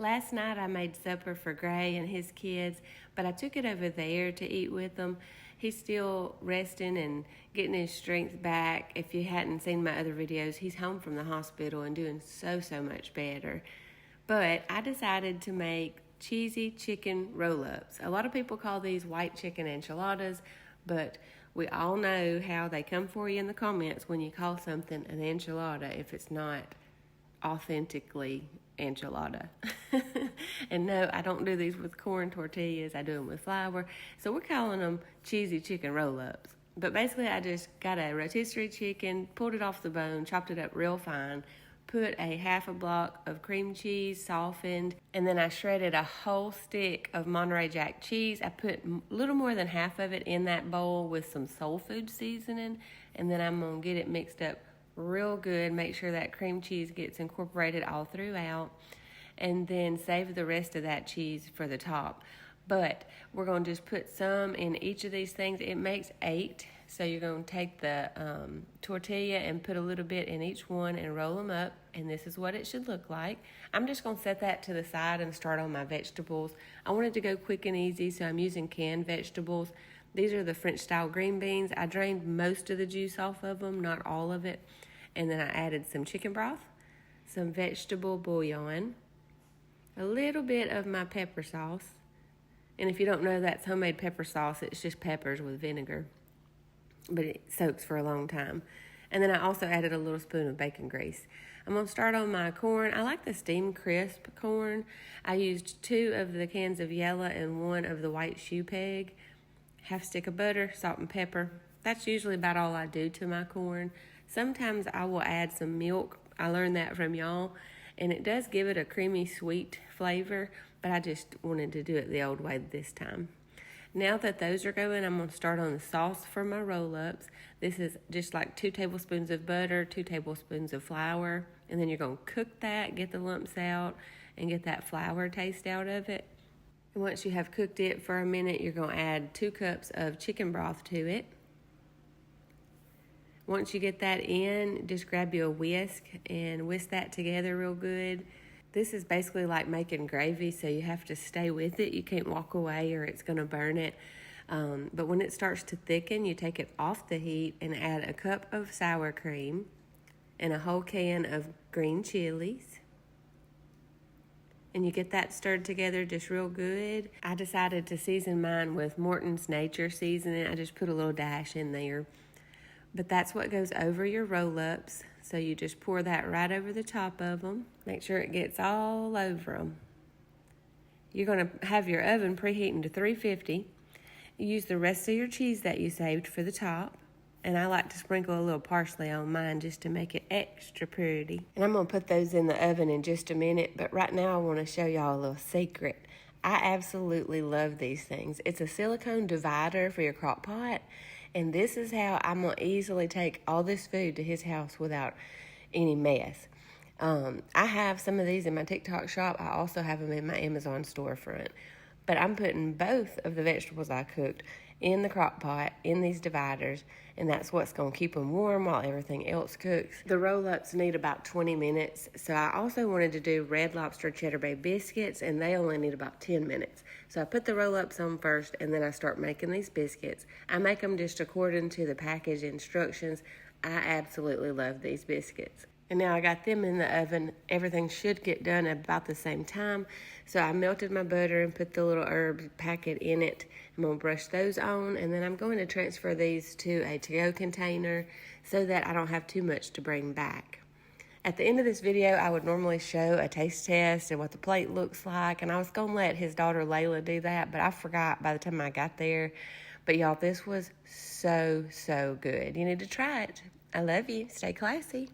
Last night I made supper for Gray and his kids, but I took it over there to eat with them. He's still resting and getting his strength back. If you hadn't seen my other videos, he's home from the hospital and doing so much better. But I decided to make cheesy chicken roll-ups. A lot of people call these white chicken enchiladas, but we all know how they come for you in the comments when you call something an enchilada if it's not authentically enchilada. And no, I don't do these with corn tortillas. I do them with flour. So we're calling them cheesy chicken roll-ups. But basically I just got a rotisserie chicken, pulled it off the bone, chopped it up real fine, put a half a block of cream cheese, softened, and then I shredded a whole stick of Monterey Jack cheese. I put a little more than half of it in that bowl with some soul food seasoning, and then I'm going to get it mixed up real good. Make sure that cream cheese gets incorporated all throughout, and then save the rest of that cheese for the top. But we're going to just put some in each of these things. It makes 8. So you're going to take the tortilla and put a little bit in each one and roll them up. And this is what it should look like. I'm just going to set that to the side and start on my vegetables. I wanted to go quick and easy, so I'm using canned vegetables. These are the French style green beans. I drained most of the juice off of them, not all of it. And then I added some chicken broth, some vegetable bouillon, a little bit of my pepper sauce. And if you don't know, that's homemade pepper sauce. It's just peppers with vinegar, but it soaks for a long time. And then I also added a little spoon of bacon grease. I'm going to start on my corn. I like the steamed crisp corn. I used 2 of the cans of yellow and 1 of the white shoe peg. Half stick of butter, salt and pepper. That's usually about all I do to my corn. Sometimes I will add some milk. I learned that from y'all. And it does give it a creamy, sweet flavor, but I just wanted to do it the old way this time. Now that those are going, I'm going to start on the sauce for my roll-ups. This is just like 2 tablespoons of butter, 2 tablespoons of flour, and then you're going to cook that, get the lumps out, and get that flour taste out of it. And once you have cooked it for a minute, you're going to add 2 cups of chicken broth to it. Once you get that in, just grab you a whisk and whisk that together real good. This is basically like making gravy, so you have to stay with it. You can't walk away or it's going to burn it. But when it starts to thicken, you take it off the heat and add a cup of sour cream and a whole can of green chilies. And you get that stirred together just real good. I decided to season mine with Morton's Nature Seasoning. I just put a little dash in there. But that's what goes over your roll-ups. So you just pour that right over the top of them. Make sure it gets all over them. You're going to have your oven preheating to 350. Use the rest of your cheese that you saved for the top. And I like to sprinkle a little parsley on mine just to make it extra pretty. And I'm going to put those in the oven in just a minute. But right now I want to show y'all a little secret. I absolutely love these things. It's a silicone divider for your crock pot. And this is how I'm going to easily take all this food to his house without any mess. I have some of these in my TikTok shop. I also have them in my Amazon storefront. But I'm putting both of the vegetables I cooked in the crock pot, in these dividers, and that's what's going to keep them warm while everything else cooks. The roll-ups need about 20 minutes, so I also wanted to do Red Lobster Cheddar Bay biscuits, and they only need about 10 minutes. So I put the roll-ups on first, and then I start making these biscuits. I make them just according to the package instructions. I absolutely love these biscuits. And now I got them in the oven. Everything should get done at about the same time. So I melted my butter and put the little herb packet in it. I'm going to brush those on, and then I'm going to transfer these to a to-go container so that I don't have too much to bring back. At the end of this video, I would normally show a taste test and what the plate looks like, and I was going to let his daughter Layla do that, but I forgot by the time I got there. But y'all, this was so good. You need to try it. I love you. Stay classy.